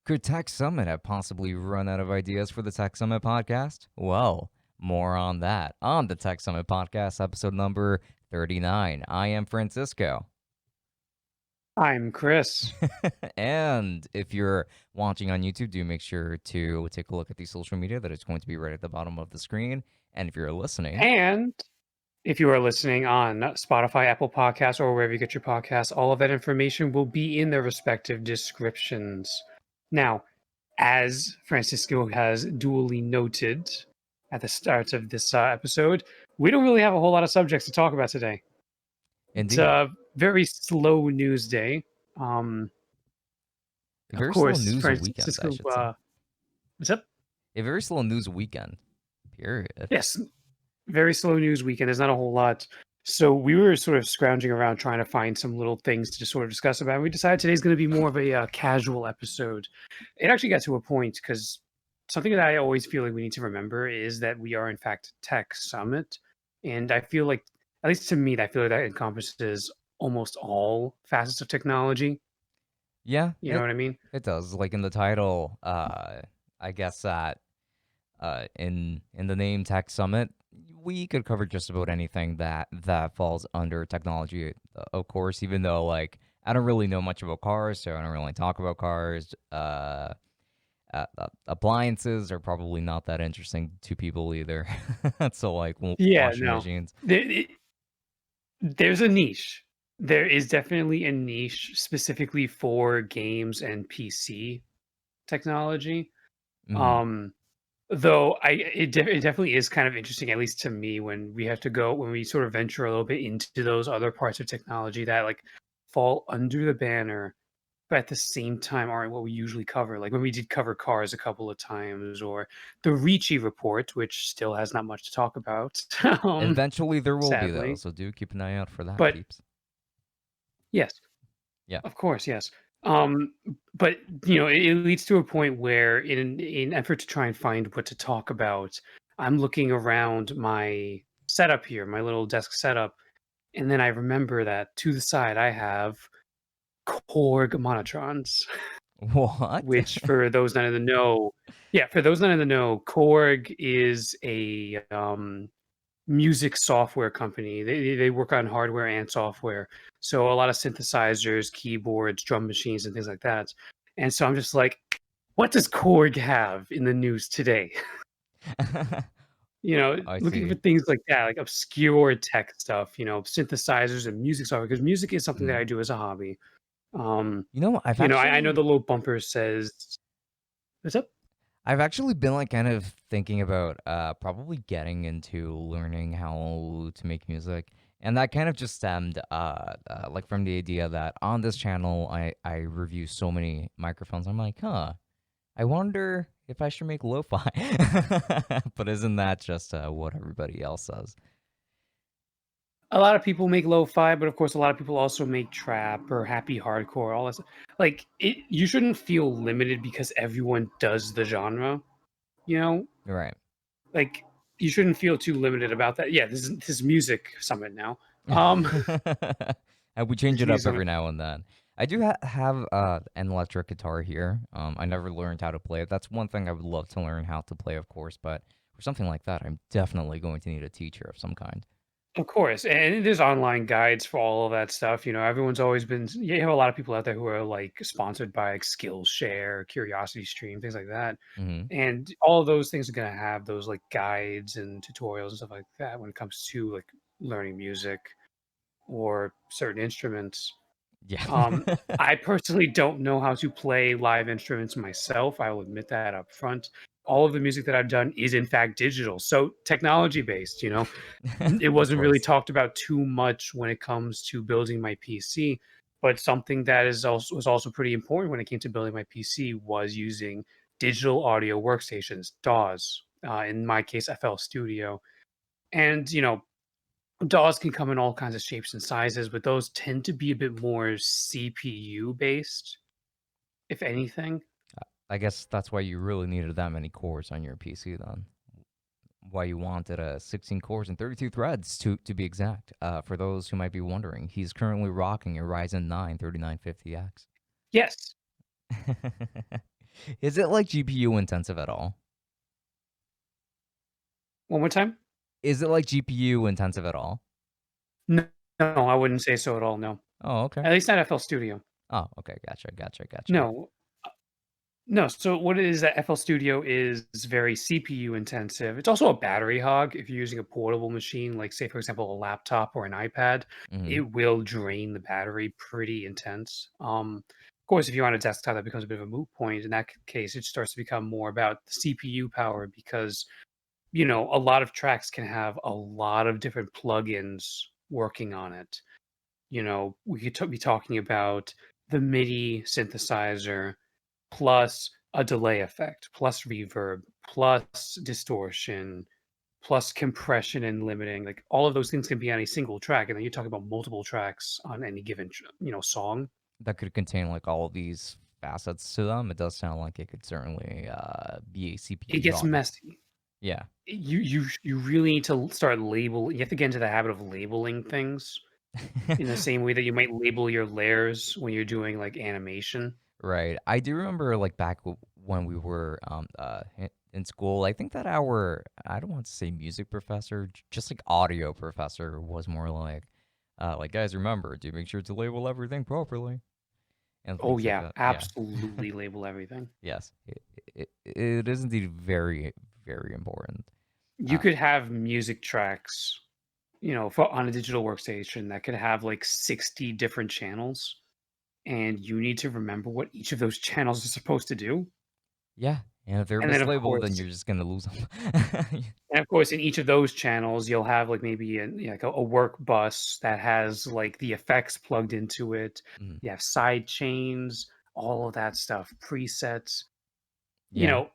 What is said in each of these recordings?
Could Tech Summit have possibly run out of ideas for the Tech Summit podcast? Well, more on that on the Tech Summit podcast, episode number 39. I am Francisco. I'm Chris. And if you're watching on YouTube, do make sure to take a look at the social media that is going to be right at the bottom of the screen. And if you're listening, And if you are listening on Spotify, Apple Podcasts, or wherever you get your podcasts, all of that information will be in their respective descriptions. Now, as Francisco has duly noted at the start of this episode, we don't really have a whole lot of subjects to talk about today. It's indeed, a very slow news day. Um, a of very slow course, news weekend, I Francisco, should say. what's up? A very slow news weekend, period. Yes, very slow news weekend. There's not a whole lot. So we were sort of scrounging around trying to find some little things to just sort of discuss about. We decided today's going to be more of a casual episode. It actually got to a point because something that I always feel like we need to remember is that we are in fact Tech Summit, and I feel like, at least to me, I feel like that encompasses almost all facets of technology. Yeah, You know what I mean? it does. Like in the title, I guess that in the name Tech Summit, we could cover just about anything that falls under technology. Of course, even though like I don't really know much about cars, so I don't really talk about cars. Appliances are probably not that interesting to people either. So like Yeah, washing no. machines. There's a niche. There is definitely a niche specifically for games and PC technology. Hmm. Um, though it definitely is kind of interesting, at least to me, when we sort of venture a little bit into those other parts of technology that like fall under the banner, but at the same time aren't what we usually cover. Like when we did cover cars a couple of times, or the Ricci report, which still has not much to talk about, Eventually there will be though, sadly. so do keep an eye out for that, But peeps. yes, Yeah. of course, yes. Um, but it leads to a point where, in an effort to try and find what to talk about, I'm looking around my setup here, my little desk setup, and then I remember that to the side I have Korg Monotrons, What? which for those not in the know, yeah, for those not in the know, Korg is a music software company. They work on hardware and software. So a lot of synthesizers, keyboards, drum machines, and things like that. And so I'm just like, what does Korg have in the news today? I Looking for see. things like that, like obscure tech stuff, synthesizers and music software, because music is something that Mhm. I do as a hobby. Um, You know, I know the little bumper says, what's up? I've actually been like kind of thinking about probably getting into learning how to make music. And that kind of just stemmed like from the idea that on this channel I review so many microphones. I'm like, huh, I wonder if I should make lo-fi. But isn't that just what everybody else does? A lot of people make lo-fi, but of course, a lot of people also make trap or happy hardcore. All this, like you shouldn't feel limited because everyone does the genre. You know, Right. like you shouldn't feel too limited about that. Yeah, this is music summit now. Um, And we change this it music up summit. every now and then. I do have an electric guitar here. I never learned how to play it. That's one thing I would love to learn how to play, of course. But for something like that, I'm definitely going to need a teacher of some kind. Of course, and there's online guides for all of that stuff. Everyone's always been. You have a lot of people out there who are like sponsored by like Skillshare, Curiosity Stream, things like that. Hmm. And all of those things are going to have those like guides and tutorials and stuff like that when it comes to like learning music or certain instruments. Yeah. um I personally don't know how to play live instruments myself. I will admit that up front. All of the music that I've done is in fact digital, so technology based. It Of wasn't really course. talked about too much when it comes to building my PC, but something that was also pretty important when it came to building my PC was using digital audio workstations, DAWs. In my case, FL Studio, and DAWs can come in all kinds of shapes and sizes, but those tend to be a bit more CPU based, if anything. I guess that's why you really needed that many cores on your PC then. Why you wanted 16 cores and 32 threads to be exact. For those who might be wondering, he's currently rocking a Ryzen 9 3950X. Yes, Is it like GPU intensive at all? One more time? Is it like GPU intensive at all? No, no, I wouldn't say so at all, no. Oh, okay. At least not FL Studio. Oh, okay. Gotcha. Gotcha. Gotcha. No. No, so what it is that FL Studio is very CPU intensive. It's also a battery hog. If you're using a portable machine, like say for example a laptop or an iPad, Hmm. it will drain the battery pretty intense. Of course, if you're on a desktop, that becomes a bit of a moot point. In that case, it starts to become more about the CPU power because a lot of tracks can have a lot of different plugins working on it. We could be talking about the MIDI synthesizer plus a delay effect, plus reverb, plus distortion, plus compression and limiting. Like all of those things can be on a single track, and then you're talking about multiple tracks on any given, song. That could contain like all of these facets to them. It does sound like it could certainly be a It CPU gets hog. messy. Yeah. You really need to start label. You have to get into the habit of labeling things in the same way that you might label your layers when you're doing like animation. Right. I do remember like back when we were in school. I think that our I don't want to say music professor, just like audio professor was more like guys remember to make sure to label everything properly and Oh things like yeah, that. Yeah. absolutely label everything. Yes. It is indeed very very important. You Uh could have music tracks for on a digital workstation that could have like 60 different channels, and you need to remember what each of those channels is supposed to do. yeah, and if they're And then mislabeled then you're just going to lose them. of course, in each of those channels, you'll have like maybe like a work bus that has like the effects plugged into it. Mhm. You have side chains, all of that stuff, presets. You Yeah. know,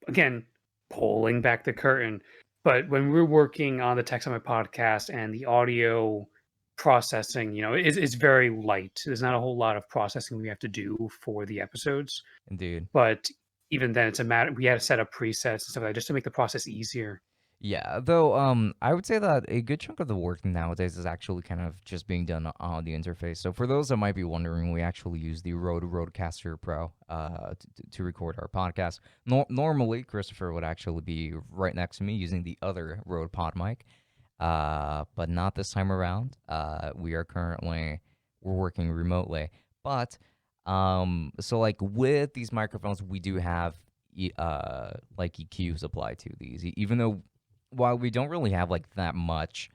again, pulling back the curtain. But when we're working on the text on my podcast and the audio processing, it's very light. There's not a whole lot of processing we have to do for the episodes. Indeed. But even then, it's a matter. We had to set up presets and stuff like that just to make the process easier. Yeah, though I would say that a good chunk of the work nowadays is actually kind of just being done on the interface. So for those that might be wondering, we actually use the Rode Rodecaster Pro to record our podcast. Normally, Christopher would actually be right next to me using the other Rode Pod mic, but not this time around. We're working remotely, but so like with these microphones, we do have like EQs applied to these, even though while we don't really have like that much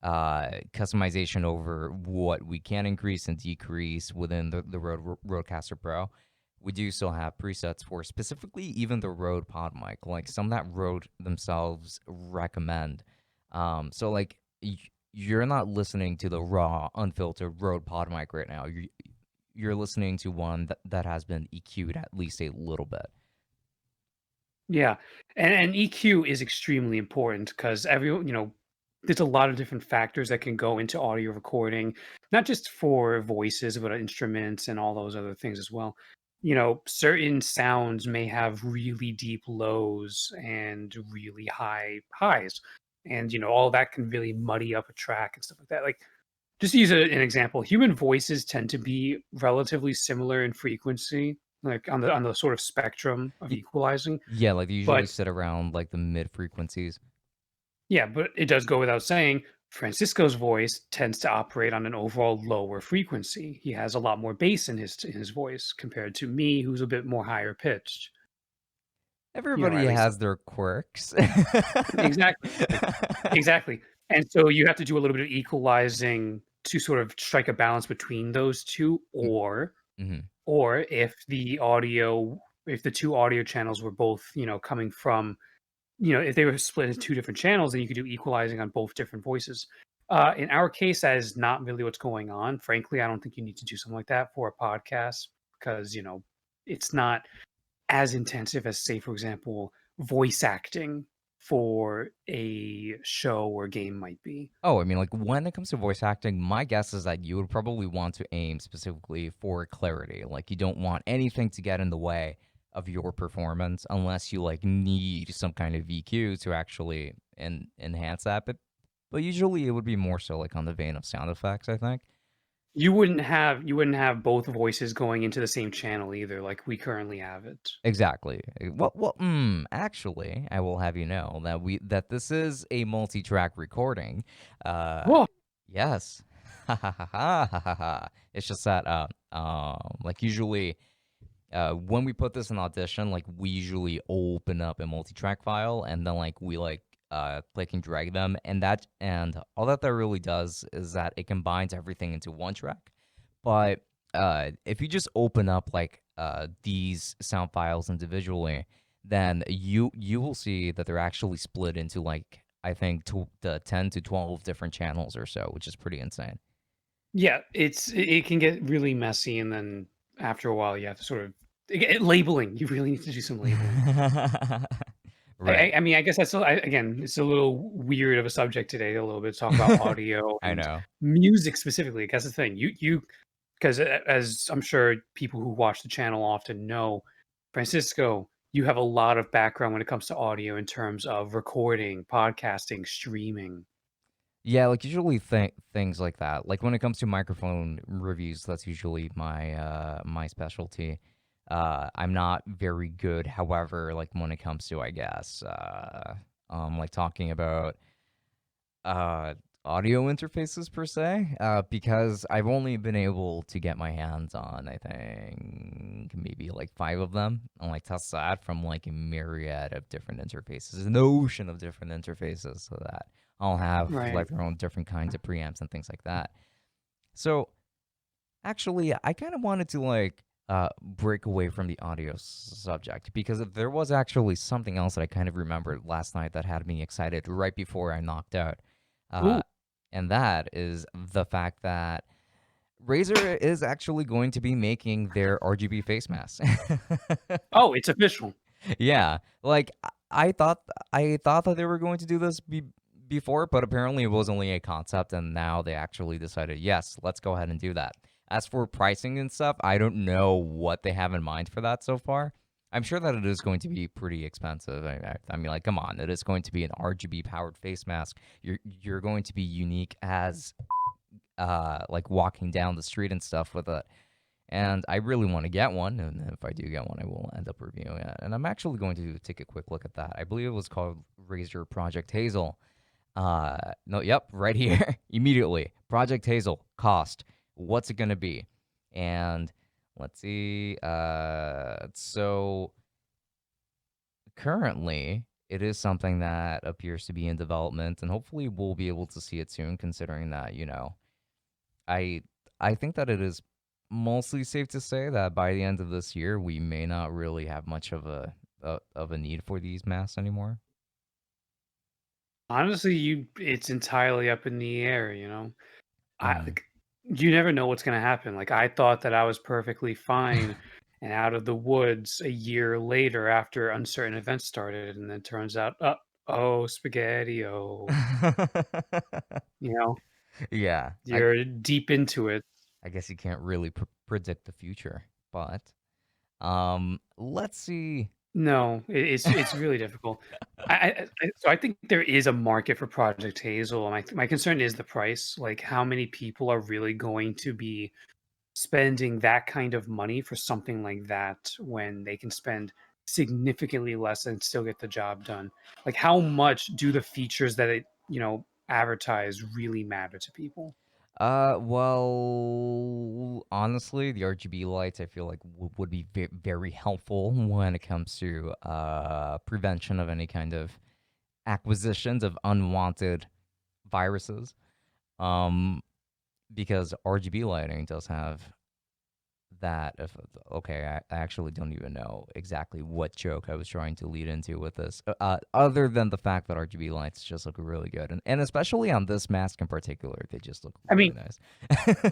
customization over what we can increase and decrease within the Rodecaster Pro, we do still have presets for specifically even the Rode Pod mic, like some that Rode themselves recommend. So like you're not listening to the raw, unfiltered Rode Pod mic right now. You're listening to one that has been EQ'd at least a little bit. Yeah, and EQ is extremely important because there's a lot of different factors that can go into audio recording, not just for voices, but instruments and all those other things as well. Certain sounds may have really deep lows and really high highs, and all that can really muddy up a track and stuff like that. Like, just to use an example, human voices tend to be relatively similar in frequency, like on the sort of spectrum of equalizing. Yeah, like they usually But sit around like the mid frequencies. yeah, but it does go without saying, Francisco's voice tends to operate on an overall lower frequency. He has a lot more bass in his voice compared to me, who's a bit more higher pitched. Everybody At least has their quirks. exactly, exactly. And so you have to do a little bit of equalizing to sort of strike a balance between those two, Mm-hmm. or if the two audio channels were both coming from if they were split into two different channels, then you could do equalizing on both different voices. In our case, that is not really what's going on. Frankly, I don't think you need to do something like that for a podcast because it's not as intensive as, say, for example, voice acting for a show or game might be. Oh, I mean, like when it comes to voice acting, my guess is that you would probably want to aim specifically for clarity. Like you don't want anything to get in the way of your performance unless you like need some kind of EQ to actually enhance that. But usually it would be more so like on the vein of sound effects, I think. you wouldn't have both voices going into the same channel either, like we currently have it. Exactly. Actually, I will have you know that this is a multi-track recording. Uh, Whoa! yes. Ha ha ha ha ha ha ha. It's just that like usually when we put this in Audition, like we usually open up a multi-track file and then like we like click and drag them, and all that really does is that it combines everything into one track. But if you just open up like these sound files individually, then you will see that they're actually split into like I think the 10 to 12 different channels or so, which is pretty insane. Yeah, it can get really messy, and then after a while, you have to sort of labeling. You really need to do some labeling. Right. I mean, I guess again, it's a little weird of a subject today, a little bit to talk about audio I and know. music specifically. That's the thing. You because as I'm sure people who watch the channel often know, Francisco, you have a lot of background when it comes to audio in terms of recording, podcasting, streaming. Yeah, like usually things like that. Like when it comes to microphone reviews, that's usually my specialty. I'm not very good, however, like when it comes to I guess like talking about uh audio interfaces per se, because I've only been able to get my hands on I think maybe like 5 of them and like test that from like a myriad of different interfaces, an ocean of different interfaces, so that all have Right. like their own different kinds of preamps and things like that. So actually, I kind of wanted to like break away from the audio subject because there was actually something else that I kind of remembered last night that had me excited right before I knocked out. Uh, Ooh. and that is the fact that Razer is actually going to be making their RGB face masks. Oh, it's official. Yeah, like I thought that they were going to do this before, but apparently it was only a concept, and now they actually decided, yes, let's go ahead and do that. As for pricing and stuff, I don't know what they have in mind for that so far. I'm sure that it is going to be pretty expensive. I mean, like, come on, it is going to be an RGB powered face mask. You're going to be unique as like walking down the street and stuff with it. And I really want to get one, and if I do get one, I will end up reviewing it. And I'm actually going to take a quick look at that. I believe it was called Razer Project Hazel. No, yep, right here, immediately. Project Hazel cost. What's it gonna be? And let's see. So currently, it is something that appears to be in development, and hopefully, we'll be able to see it soon. Considering that, I I think that it is mostly safe to say that by the end of this year, we may not really have much of a need for these masks anymore. Honestly, it's entirely up in the air, you know? I Mm. like, you never know what's gonna happen. Like, I thought that I was perfectly fine and out of the woods a year later after uncertain events started, and then turns out, oh, spaghetti-o. You know? Yeah, You're deep into it. I guess you can't really predict the future, but let's see. No, it's really difficult. So I think there is a market for Project Hazel. My concern is the price. Like, how many people are really going to be spending that kind of money for something like that when they can spend significantly less and still get the job done? Like, how much do the features that it advertise really matter to people? Well, honestly, the RGB lights I feel like would be very helpful when it comes to prevention of any kind of acquisitions of unwanted viruses. Um, because RGB lighting does have that. If okay, I actually don't even know exactly what joke I was trying to lead into with this, other than the fact that RGB lights just look really good, and especially on this mask in particular, they just look I really mean, nice.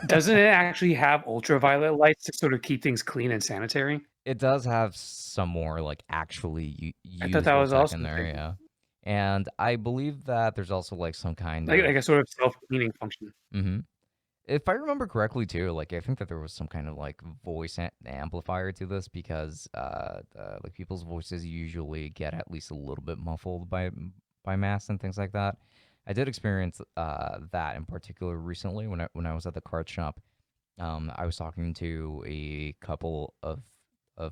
doesn't it actually have ultraviolet lights to sort of keep things clean and sanitary? It does have some more like actually I thought that useful was tech also in the there, thing. yeah. And I believe that there's also like some kind Like of a sort of self-cleaning function. mhm. If I remember correctly too, like I think that there was some kind of like voice amplifier to this because like people's voices usually get at least a little bit muffled by masks and things like that. I did experience that in particular recently when I was at the card shop. I was talking to a couple of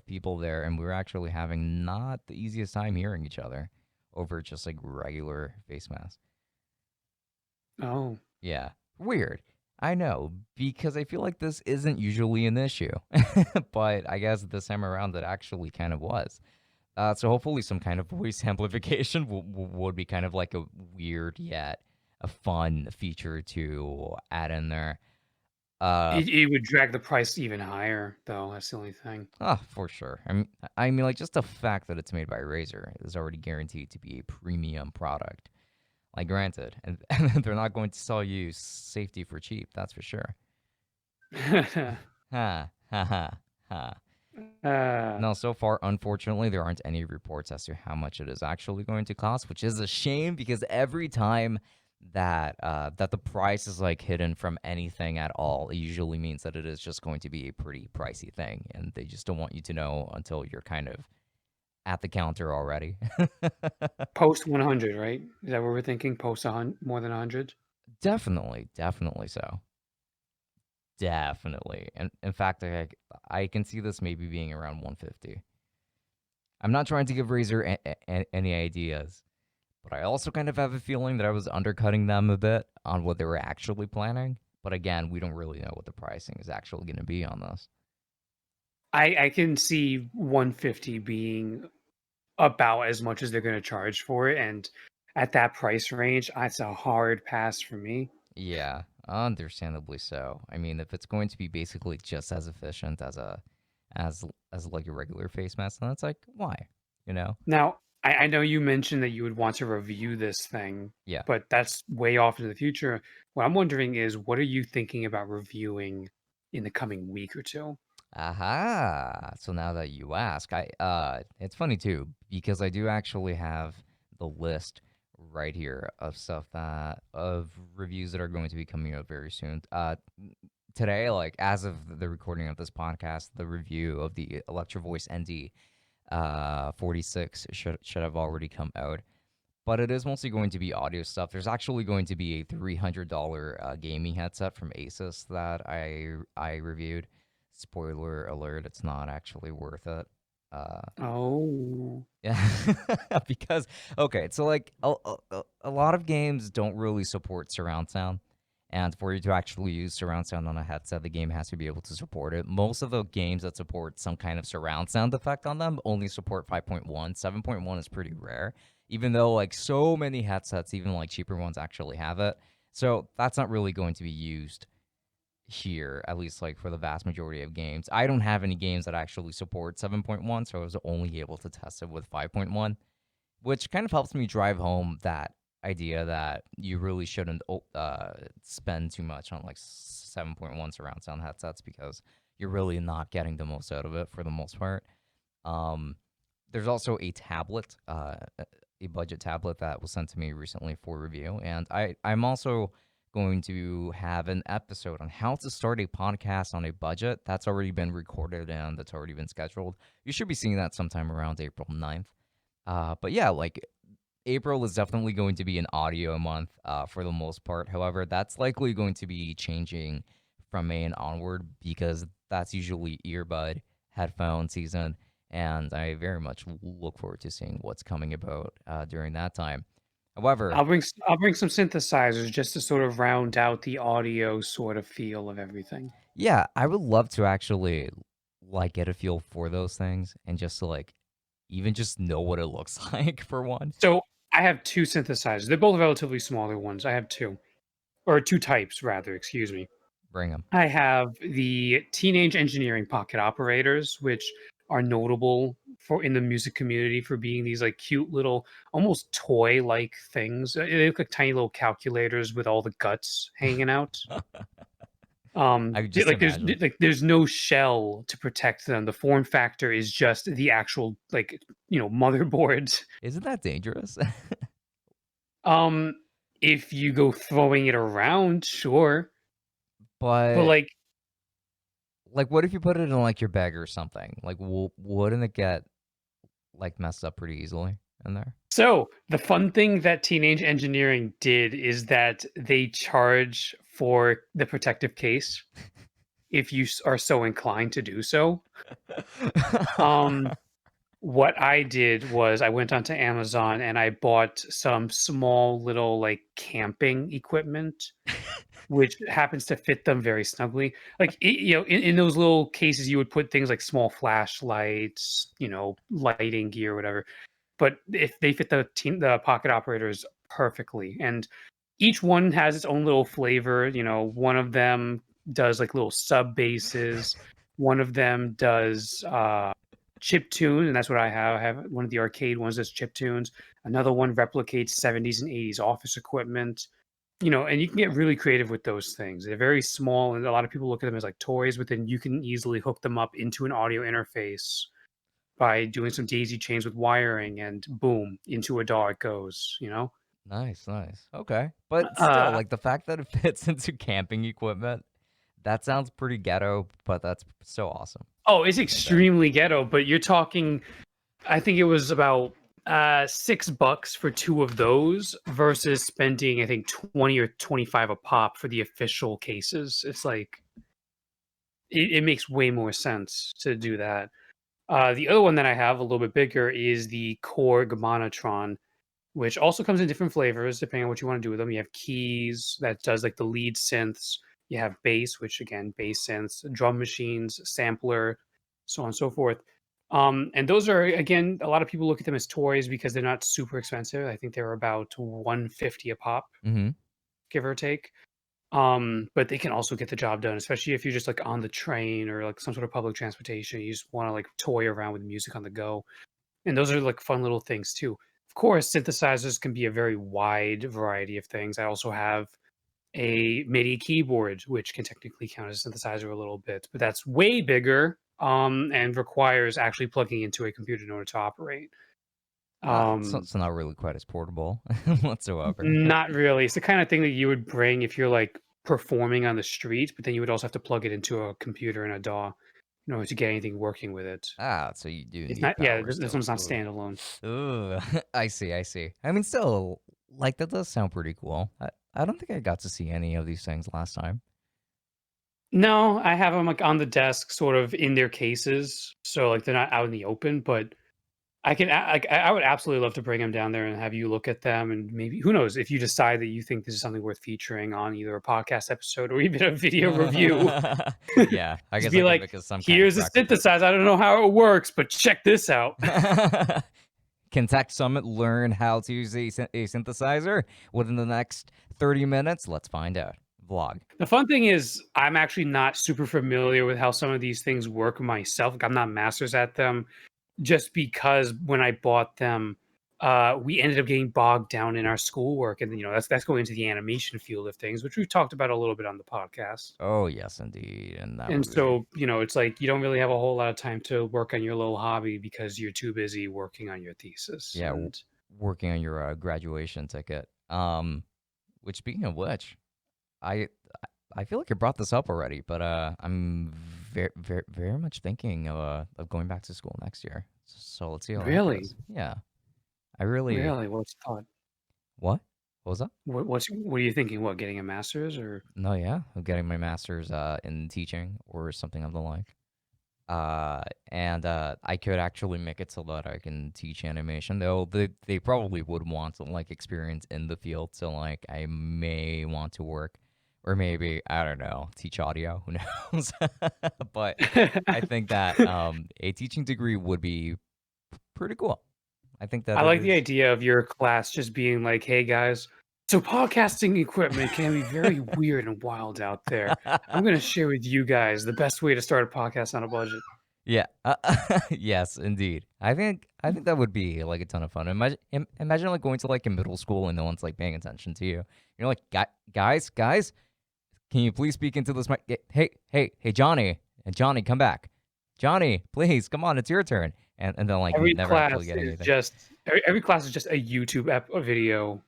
people there, and we were actually having not the easiest time hearing each other over just like regular face masks. Oh, Yeah, weird. I know, because I feel like this isn't usually an issue, but I guess this time around it actually kind of was. So hopefully some kind of voice amplification would be kind of like a weird yet a fun feature to add in there. Uh, it would drag the price even higher, though. That's the only thing. for sure. I mean, like just the fact that it's made by Razer is already guaranteed to be a premium product. Like, granted, and they're not going to sell you safety for cheap. That's for sure. Ha ha ha ha. uh, No, so far, unfortunately, there aren't any reports as to how much it is actually going to cost, which is a shame because every time that the price is like hidden from anything at all, it usually means that it is just going to be a pretty pricey thing, and they just don't want you to know until you're kind of at the counter already. Post 100, right? Is that what we're thinking? Post more than 100? Definitely, definitely so. Definitely. And in fact, I can see this maybe being around 150. I'm not trying to give Razer any ideas, but I also kind of have a feeling that I was undercutting them a bit on what they were actually planning. But again, we don't really know what the pricing is actually going to be on this. I can see 150 being about as much as they're going to charge for it, and at that price range, that's a hard pass for me. Yeah, understandably so. I mean, if it's going to be basically just as efficient as as like a regular face mask, then it's like, why? You know? Now, I know you mentioned that you would want to review this thing, Yeah. but that's way off into the future. What I'm wondering is, what are you thinking about reviewing in the coming week or two? Aha. So now that you ask, it's funny too because I do actually have the list right here of stuff that of reviews that are going to be coming out very soon. Today, like as of the recording of this podcast, the review of the Electro Voice ND 46 should have already come out. But it is mostly going to be audio stuff. There's actually going to be a $300 gaming headset from Asus that I reviewed. Spoiler alert: it's not actually worth it. Uh, Oh, yeah, because okay, so like a lot of games don't really support surround sound, and for you to actually use surround sound on a headset, the game has to be able to support it. Most of the games that support some kind of surround sound effect on them only support 5.1. 7.1 is pretty rare, even though like so many headsets, even like cheaper ones, actually have it. So that's not really going to be used here, at least like for the vast majority of games. I don't have any games that actually support 7.1, so I was only able to test it with 5.1, which kind of helps me drive home that idea that you really shouldn't spend too much on like 7.1 surround sound headsets because you're really not getting the most out of it for the most part. Um, there's also a tablet, a budget tablet that was sent to me recently for review, and I'm also going to have an episode on how to start a podcast on a budget. That's already been recorded and that's already been scheduled. You should be seeing that sometime around April 9th. But yeah, like April is definitely going to be an audio month for the most part. However, that's likely going to be changing from May and onward because that's usually earbud headphone season, and I very much look forward to seeing what's coming about during that time. However, I'll bring some synthesizers just to sort of round out the audio sort of feel of everything. yeah, I would love to actually like get a feel for those things and just to like even just know what it looks like for one. So I have two synthesizers. They're both relatively smaller ones. I have two, or two types rather. Excuse me. Bring them. I have the Teenage Engineering Pocket Operators, which are notable for in the music community for being these like cute little, almost toy-like things. They look like tiny little calculators with all the guts hanging out. I could just Like imagine. there's no shell to protect them. The form factor is just the actual like motherboard. Isn't that dangerous? Um, if you go throwing it around, sure, but But like like, what if you put it in like your bag or something? Like, wouldn't it get like messed up pretty easily in there? so, the fun thing that Teenage Engineering did is that they charge for the protective case. if you are so inclined to do so. Um, what I did was I went onto Amazon and I bought some small little like camping equipment, which happens to fit them very snugly. Like in those little cases, you would put things like small flashlights, lighting gear, whatever. But if they fit the pocket operators perfectly, and each one has its own little flavor. One of them does like little sub basses. One of them does chip tune, and that's what I have. I have one of the arcade ones that's chip tunes. Another one replicates 70s and 80s office equipment. And you can get really creative with those things. They're very small, and a lot of people look at them as like toys, but then you can easily hook them up into an audio interface by doing some daisy chains with wiring, and boom, into a DAW it goes. Nice, nice. Okay. But still, Uh, like the fact that it fits into camping equipment, that sounds pretty ghetto, but that's so awesome oh, it's at the same time. extremely ghetto, but you're talking, I think it was about $6 for two of those versus spending, I think, 20 or 25 a pop for the official cases. It's like it makes way more sense to do that. The other one that I have, a little bit bigger, is the Korg Monotron, which also comes in different flavors depending on what you want to do with them. You have keys that does like the lead synths. You have bass, which again, bass synths, drum machines, sampler, so on and so forth. And those are, again, a lot of people look at them as toys because they're not super expensive. I think they're about 150 a pop, Mm-hmm. give or take. But they can also get the job done, especially if you're just like on the train or like some sort of public transportation. You just want to like toy around with music on the go. And those are like fun little things too. Of course, synthesizers can be a very wide variety of things. I also have a MIDI keyboard, which can technically count as a synthesizer a little bit, but that's way bigger and requires actually plugging into a computer in order to operate. So Um, it's not really quite as portable whatsoever. Not really. It's the kind of thing that you would bring if you're like performing on the street, but then you would also have to plug it into a computer and a DAW in order to get anything working with it. So you do It's need not, yeah, power this still. one's not Ugh. standalone. Ugh. I see, I see. I mean, still, like that does sound pretty cool. I don't think I got to see any of these things last time. No, I have them like on the desk, sort of in their cases, so like they're not out in the open. But I would absolutely love to bring them down there and have you look at them, and maybe who knows if you decide that you think this is something worth featuring on either a podcast episode or even a video review. Yeah, I Just guess I be could like, make it some kind of here's a track record. synthesizer. I don't know how it works, but check this out. Can Tech Summit learn how to use a synthesizer within the next 30 minutes? Let's find out. Vlog. The fun thing is, I'm actually not super familiar with how some of these things work myself. Like, I'm not masters at them, just because when I bought them, we ended up getting bogged down in our schoolwork, and that's going into the animation field of things, which we've talked about a little bit on the podcast. Oh, yes, indeed. And that And would be. so, it's like you don't really have a whole lot of time to work on your little hobby because you're too busy working on your thesis. Yeah, And working on your graduation ticket. Which speaking of which, I I feel like I brought this up already, but I'm very much thinking of going back to school next year. So let's see how that really, goes. Yeah, I really. really, what's the thought? What? What was that? What are you thinking? What, getting a master's or? No, yeah, I'm getting my master's in teaching or something of the like. And I could actually make it so that I can teach animation. Though they probably would want to like experience in the field, so like I may want to work, or maybe I don't know, teach audio. Who knows? But I think that a teaching degree would be pretty cool. I think that I it like the is. idea of your class just being like, "Hey guys, so podcasting equipment can be very weird and wild out there. I'm going to share with you guys the best way to start a podcast on a budget." Yeah. Yes, indeed. I think that would be like a ton of fun. Imagine like going to like a middle school and no one's like paying attention to you. You're like, guys, can you please speak into this mic? Hey, Johnny, and Johnny, come back. Johnny, please, come on, it's your turn. And then like Every never actually class getting is anything. just every class is just a YouTube a video,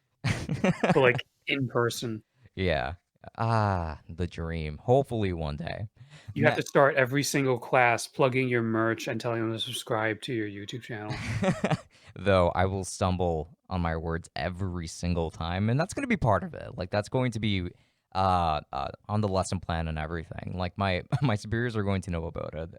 but like in person. Yeah. The dream. Hopefully one day. You have to start every single class plugging your merch and telling them to subscribe to your YouTube channel. Though I will stumble on my words every single time, and that's going to be part of it. Like that's going to be on the lesson plan and everything. Like my my superiors are going to know about it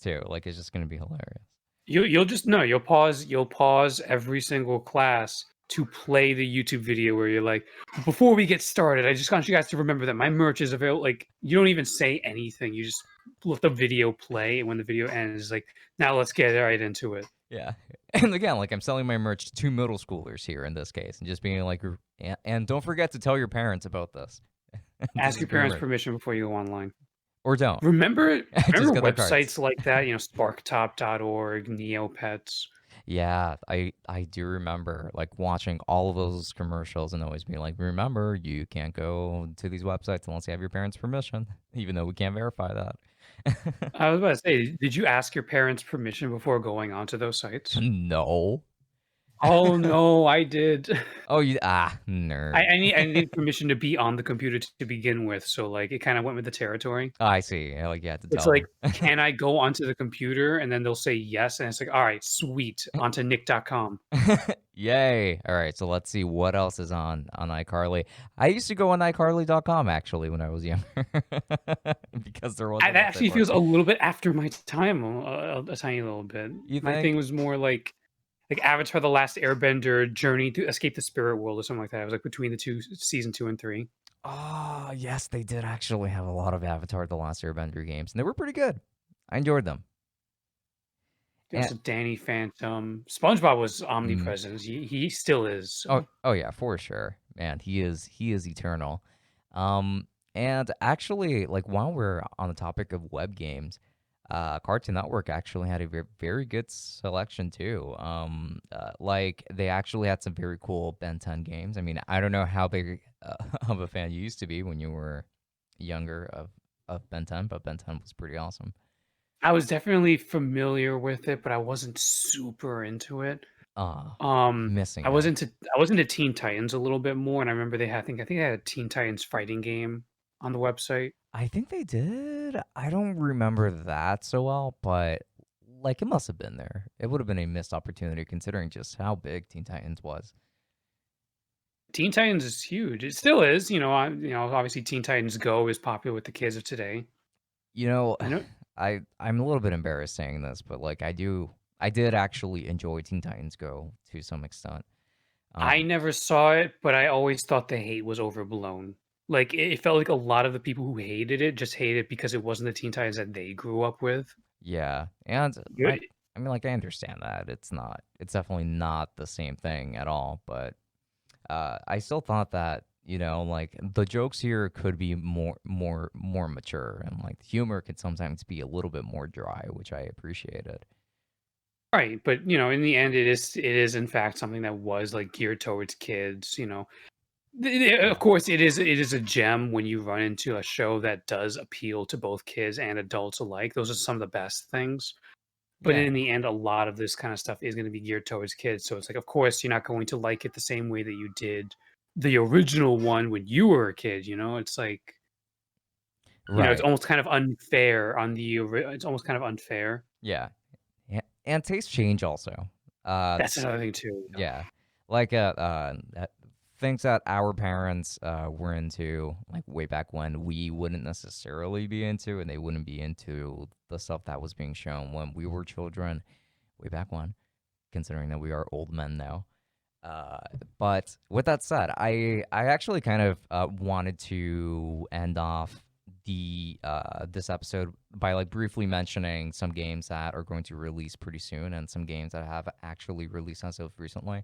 too. Like it's just going to be hilarious. You'll just no, you'll pause every single class to play the YouTube video where you're like, before we get started, I just want you guys to remember that my merch is available. Like you don't even say anything. You just let the video play, and when the video ends, it's like, now let's get right into it. Yeah. And again, like I'm selling my merch to middle schoolers here in this case, and just being like, and don't forget to tell your parents about this. This Ask is your great parents' merch, permission before you go online. or don't. Remember Just remember get their cards. websites like that, sparktop.org, Neopets. Yeah, I do remember like watching all of those commercials and always being like, remember, you can't go to these websites unless you have your parents' permission, even though we can't verify that. I was about to say, did you ask your parents' permission before going onto those sites? No. Oh no, I did. Oh, you I, nerd. I need I need permission to be on the computer to begin with, so like it kind of went with the territory. Oh, I see. Yeah, like you had to It's tell like, them. can I go onto the computer? And then they'll say yes, and it's like, all right, sweet, onto nick.com. Yay. All right, so let's see what else is on iCarly. I used to go on iCarly.com actually when I was younger because there was a That website actually for it. feels a little bit after my time, a tiny little bit. You My thing think? was more like Avatar: The Last Airbender, Journey to Escape the Spirit World, or something like that. It was like between the two, season 2 and 3. Oh, yes, they did actually have a lot of Avatar: The Last Airbender games, and they were pretty good. I enjoyed them. And There's a Danny Phantom. SpongeBob was mm, omnipresent. He still is. oh, So. oh yeah, for sure, man. He is eternal. Um, and actually, like while we're on the topic of web games, Cartoon Network actually had a very good selection too. Like they actually had some very cool Ben 10 games. I mean, I don't know how big of a fan you used to be when you were younger of Ben 10, but Ben 10 was pretty awesome. I was definitely familiar with it, but I wasn't super into it. Ah, Um, missing I was out. into I was into Teen Titans a little bit more, and I remember they had I think they had a Teen Titans fighting game on the website. I think they did. I don't remember that so well, but like it must have been there. It would have been a missed opportunity considering just how big Teen Titans was. Teen Titans is huge. It still is. Obviously Teen Titans Go is popular with the kids of today. You know, You know, I'm a little bit embarrassed saying this, but like I did actually enjoy Teen Titans Go to some extent. I Um, never saw it, but I always thought the hate was overblown. Like it felt like a lot of the people who hated it just hated it because it wasn't the Teen Titans that they grew up with. yeah, and You- I mean, like I understand that it's definitely not the same thing at all, but I still thought that like the jokes here could be more mature, and like the humor could sometimes be a little bit more dry, which I appreciated. Right, but in the end, it is in fact something that was like geared towards kids. Of Yeah, course, it is a gem when you run into a show that does appeal to both kids and adults alike. Those are some of the best things. But yeah, in the end, a lot of this kind of stuff is going to be geared towards kids. So it's like, of course, you're not going to like it the same way that you did the original one when you were a kid. It's like, it's right, almost kind of unfair on it's almost kind of unfair. yeah, yeah. And tastes change also. That's another thing too. Yeah, like things that our parents were into, like way back when, we wouldn't necessarily be into, and they wouldn't be into the stuff that was being shown when we were children, way back when. Considering that we are old men now. Uh, but with that said, I actually kind of wanted to end off the this episode by like briefly mentioning some games that are going to release pretty soon and some games that have actually released as of recently.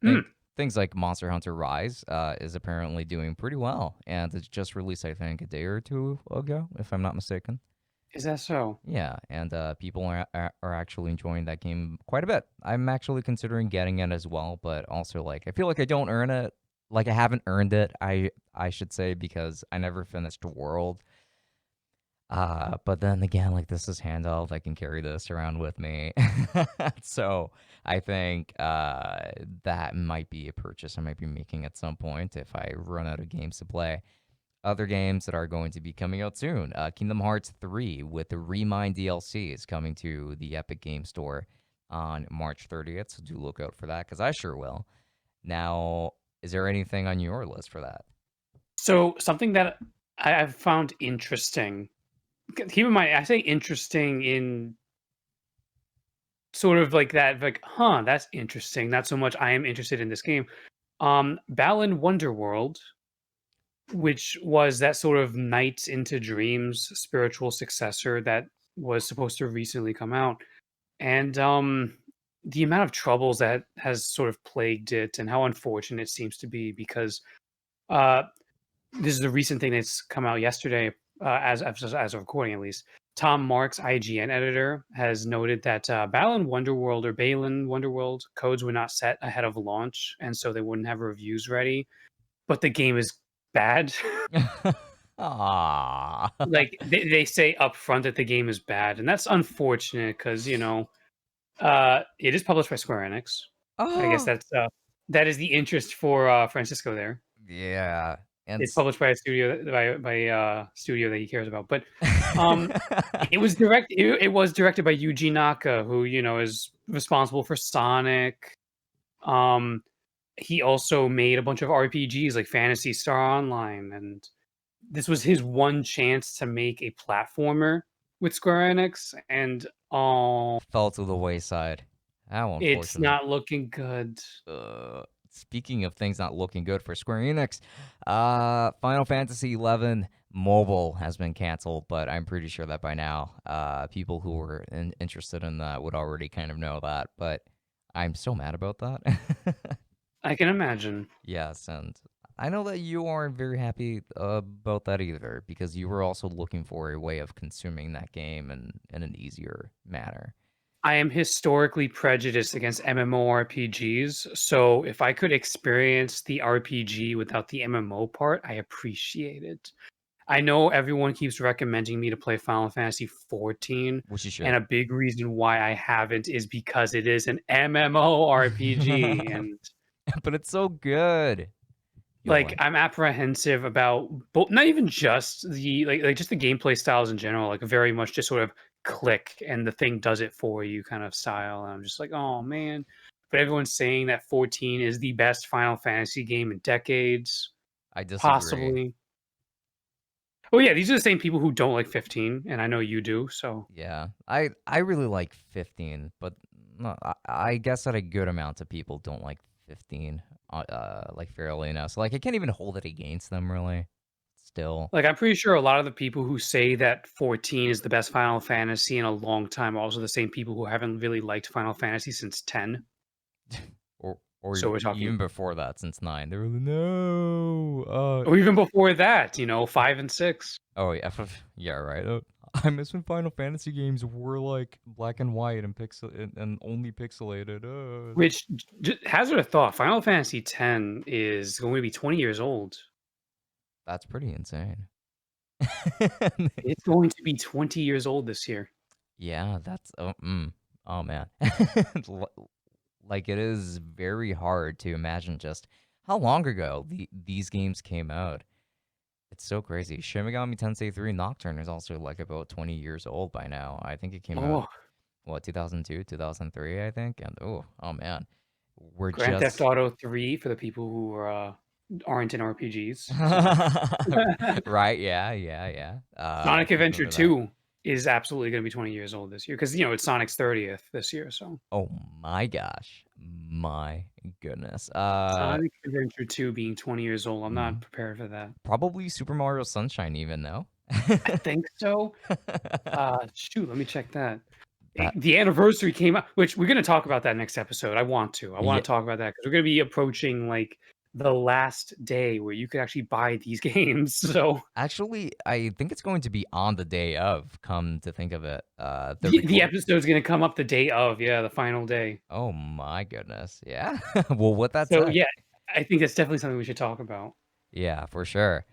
Hmm, Things like Monster Hunter Rise is apparently doing pretty well, and it's just released I think a day or two ago, if I'm not mistaken. is that so? Yeah, and people are actually enjoying that game quite a bit. I'm actually considering getting it as well, but also like I feel like I don't earn it. Like I haven't earned it. I should say because I never finished World. But then again, like this is handheld. I can carry this around with me. So I think that might be a purchase I might be making at some point if I run out of games to play. Other games that are going to be coming out soon. Kingdom Hearts 3 with the Remind DLC is coming to the Epic Game Store on March 30th, so do look out for that because I sure will. Now, is there anything on your list for that? So something that I've found interesting. Keep in mind, I say interesting in sort of like that, like, huh, that's interesting. Not so much I am interested in this game. Ballon Wonderworld, which was that sort of Nights into Dreams spiritual successor that was supposed to recently come out. And the amount of troubles that has sort of plagued it and how unfortunate it seems to be because uh this is a recent thing that's come out yesterday, as of recording at least. Tom Marks, IGN editor, has noted that Balan Wonderworld or Balin Wonderworld codes were not set ahead of launch, and so they wouldn't have reviews ready. But the game is bad. Ah. Like they say up front that the game is bad, and that's unfortunate because it is published by Square Enix. I guess Oh. that is the interest for Francisco there. Yeah. And It's published by a studio studio that he cares about, but, um, it was directed by Yuji Naka, who, is responsible for Sonic. Um, he also made a bunch of RPGs like Phantasy Star Online, and this was his one chance to make a platformer with Square Enix, and, fell to the wayside. How it's unfortunate. not looking good. Speaking of things not looking good for Square Enix, Final Fantasy XI mobile has been canceled, but I'm pretty sure that by now, people who were interested in that would already kind of know that. But I'm so mad about that. I can imagine. Yes, and I know that you aren't very happy about that either, because you were also looking for a way of consuming that game in an easier manner. I am historically prejudiced against MMORPGs, so if I could experience the RPG without the MMO part, I appreciate it. I know everyone keeps recommending me to play Final Fantasy 14, Which you and should. a big reason why I haven't is because it is an MMORPG, and But it's so good. You'll like, like. I'm apprehensive about not even just the just the gameplay styles in general, like, very much just sort of click and the thing does it for you kind of style, and I'm just like, "Oh, man." But everyone's saying that 14 is the best Final Fantasy game in decades, I disagree. possibly. Oh, yeah, these are the same people who don't like 15, and I know you do, so Yeah, I really like 15, but no, I guess that a good amount of people don't like 15, like fairly enough. So like I can't even hold it against them really. Still, like, I'm pretty sure a lot of the people who say that 14 is the best Final Fantasy in a long time are also the same people who haven't really liked Final Fantasy since 10. or So we're talking even before that, since 9, they were like, no. or even before that, 5 and 6. Oh yeah, yeah, right. I miss when Final Fantasy games were like black and white and and only pixelated. Which hazard a thought, Final Fantasy X is going to be 20 years old. That's pretty insane. It's going to be 20 years old this year. Yeah, that's oh man. Like it is very hard to imagine just how long ago these games came out. It's so crazy. Shin Megami Tensei 3 Nocturne is also like about 20 years old by now. I think it came out Oh, what 2002, 2003, I think. And oh man. We're Grand Theft just Auto 3 for the people who aren't in RPGs. So right, yeah, yeah, yeah. I Sonic think I Adventure remember that. 2 is absolutely going to be 20 years old this year because it's Sonic's 30th this year. So Oh my gosh. My goodness. Sonic Adventure 2 being 20 years old, I'm not Mhm. prepared for that. Probably Super Mario Sunshine even though. I think so. Shoot, let me check that. That The anniversary came out, which we're gonna talk about that next episode. I want to. I wanna yeah, talk about that because we're gonna be approaching, like, the last day where you could actually buy these games, so actually I think it's going to be on the day of, come to think of it. The the record episode's gonna come up the day of, yeah, the final day. Oh my goodness. Yeah. Well, with that So, said, yeah, I think that's definitely something we should talk about. yeah, for sure.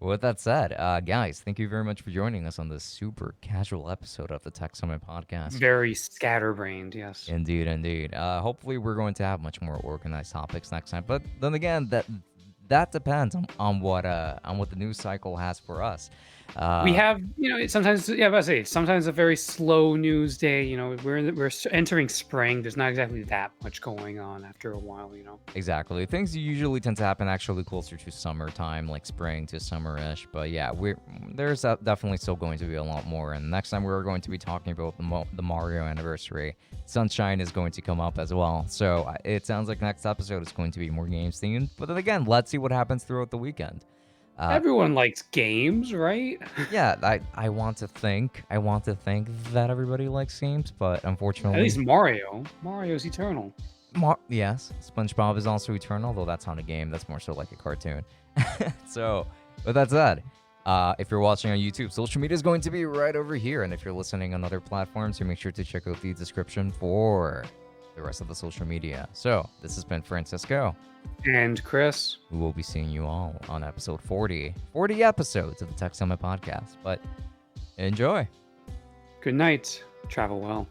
With that said, guys, thank you very much for joining us on this super casual episode of the Tech Summit podcast. Very scatterbrained, yes. Indeed, indeed. Hopefully, we're going to have much more organized topics next time. But then again, that depends on what the news cycle has for us. We Uh, have, sometimes, yeah, I was about to say, sometimes a very slow news day. We're entering spring. There's not exactly that much going on after a while. Exactly. Things usually tend to happen actually closer to summertime, like spring to summerish. But yeah, there's definitely still going to be a lot more. And next time we're going to be talking about the Mario anniversary. Sunshine is going to come up as well. So it sounds like next episode is going to be more games themed. But then again, let's see what happens throughout the weekend. Uh, Everyone likes games, right? yeah, I want to think that everybody likes games, but At unfortunately, least Mario. Mario's eternal. Yes, SpongeBob is also eternal, though that's not a game. That's more so like a cartoon. So, with that said, if you're watching on YouTube, social media is going to be right over here. And if you're listening on other platforms, so make sure to check out the description for the rest of the social media. So, this has been Francisco. And Chris. We will be seeing you all on episode 40. 40 episodes of the Tech Summit podcast. But enjoy. Good night. Travel well.